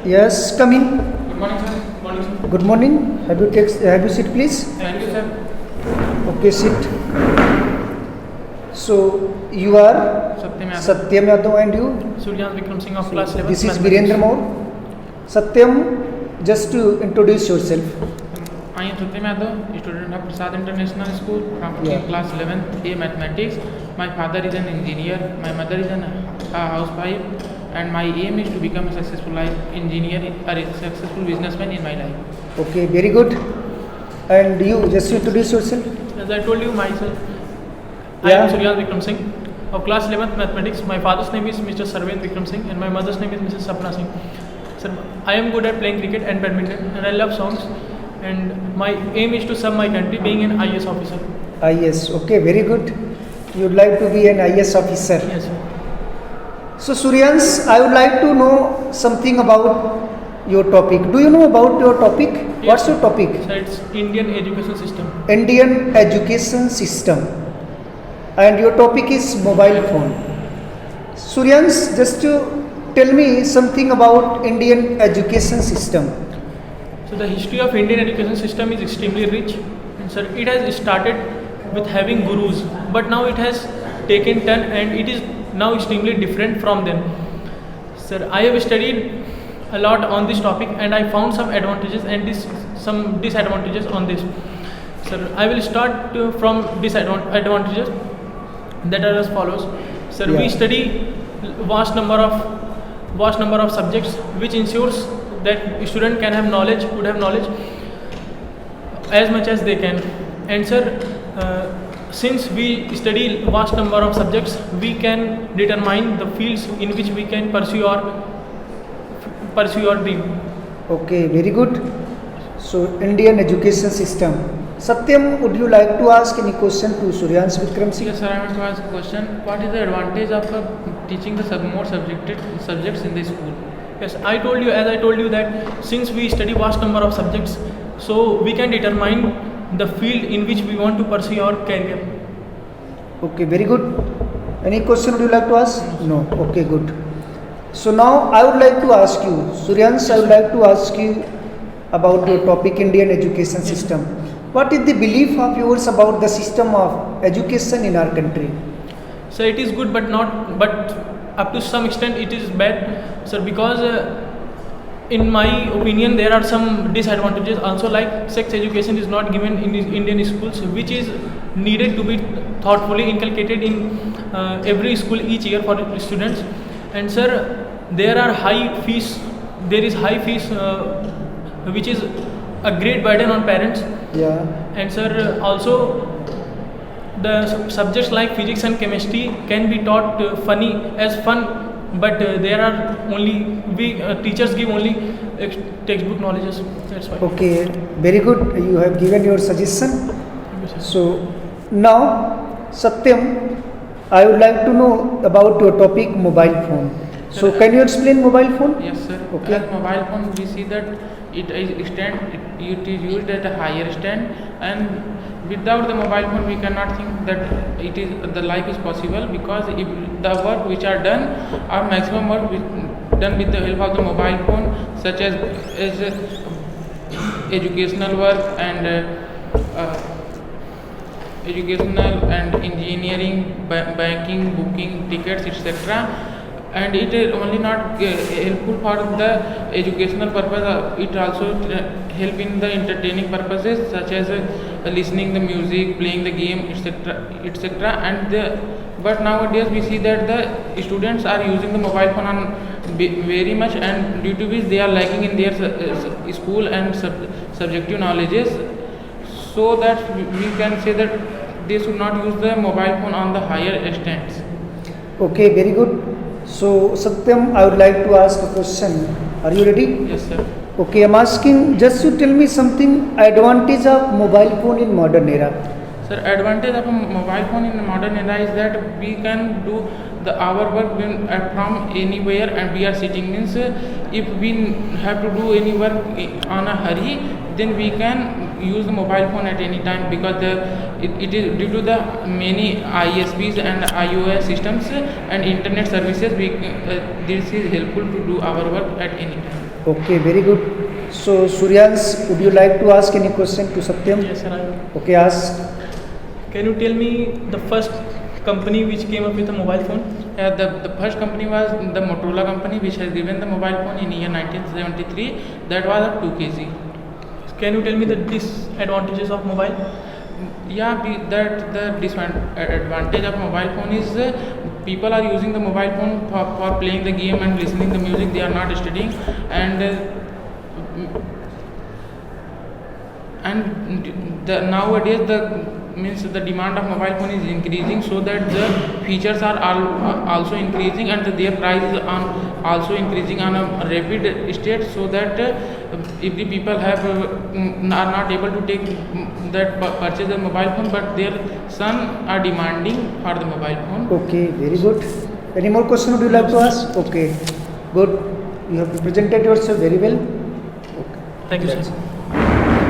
Yes, come in. Good morning, sir. Good morning, sir. Good morning. Have you sit, please? Thank you, sir. Okay, sit. So you are Satyam Yadav and you? Suryan Vikram Singh of class 11. This is Virendra Moore. Satyam, just to introduce yourself. I am Satyam Yadav, student of Prasad International School from class 11, A Mathematics. My father is an engineer, my mother is a housewife, and my aim is to become a successful engineer or a successful businessman in my life. Okay, very good. And you, just introduce yourself. As I told you myself, I am Suryan Vikram Singh of class 11th Mathematics. My father's name is Mr. Sarvendra Vikram Singh and my mother's name is Mrs. Sapna Singh. Sir, I am good at playing cricket and badminton and I love songs, and my aim is to serve my country being an IAS officer. IAS, okay, very good. You would like to be an IAS officer. Yes, sir. So Suryans, I would like to know something about your topic. Do you know about your topic? Yes. What's your topic? So it's Indian education system. Indian education system. And your topic is mobile phone. Suryans, just to tell me something about Indian education system. So the history of Indian education system is extremely rich, and sir, it has started with having gurus, but now it has taken turn and it is now extremely different from them. Sir, I have studied a lot on this topic and I found some advantages and some disadvantages on this. Sir, I will start from disadvantages that are as follows. Sir, we study vast number of subjects, which ensures that student can have knowledge, would have knowledge as much as they can. And sir, since we study vast number of subjects, we can determine the fields in which we can pursue our dream. Okay, very good. So Indian education system. Satyam, would you like to ask any question to Suryans Vikram Singh? Yes, sir. I want to ask a question. What is the advantage of teaching the more subjects in the school? Yes, as I told you that since we study vast number of subjects, so we can determine the field in which we want to pursue our career. Okay, very good. Any question would you like to ask? No. Okay, good. So now I would like to ask you, Suryans, I would like to ask you about your topic Indian education system. What is the belief of yours about the system of education in our country? So it is good, but up to some extent it is bad, sir, because in my opinion there are some disadvantages also, like sex education is not given in Indian schools, which is needed to be thoughtfully inculcated in every school each year for students. And sir, there is high fees which is a great burden on parents. Yeah. And sir, also the subjects like physics and chemistry can be taught fun, but there are teachers give only textbook knowledges. That's why. Okay, very good. You have given your suggestion. So now, Satyam, I would like to know about your topic mobile phone. So can you explain mobile phone? Yes, sir. Okay. As mobile phone, we see that it is used at a higher stand, and without the mobile phone we cannot think that the life is possible, because if the work which are done are maximum work done with the help of the mobile phone, such as educational work and engineering, banking, booking tickets, etc. And it is only not helpful for the educational purpose, it also help in the entertaining purposes, such as listening the music, playing the game, etc. And but nowadays we see that the students are using the mobile phone very much, and due to which they are lacking in their school and subjective knowledges, so that we can say that they should not use the mobile phone on the higher stands. Okay, very good. So Satyam, I would like to ask a question. Are you ready? Yes, sir. Okay, I'm asking, just to tell me something advantage of mobile phone in modern era. Sir, advantage of a mobile phone in the modern era is that we can do our work when, from anywhere and we are sitting means if we have to do any work on a hurry, then we can use the mobile phone at any time, because it is due to the many ISPs and iOS systems and internet services, this is helpful to do our work at any time. Okay, very good. So Suryans, would you like to ask any question to Satyam? Yes, sir. I will. Okay, ask. Can you tell me the first company which came up with a mobile phone? The first company was the Motorola company, which has given the mobile phone in year 1973. That was a 2 kg. Can you tell me the disadvantages of mobile? Yeah, that the disadvantage of mobile phone is people are using the mobile phone for playing the game and listening the music. They are not studying, and nowadays the demand of mobile phone is increasing, so that the features are also increasing, and their price is also increasing on a rapid state, so that if the people are not able to take that purchase the mobile phone, but their son are demanding for the mobile phone. Okay, very good. Any more question would you like to ask? Okay, good. You have presented yourself very well. Okay. Thank you, That's sir. it.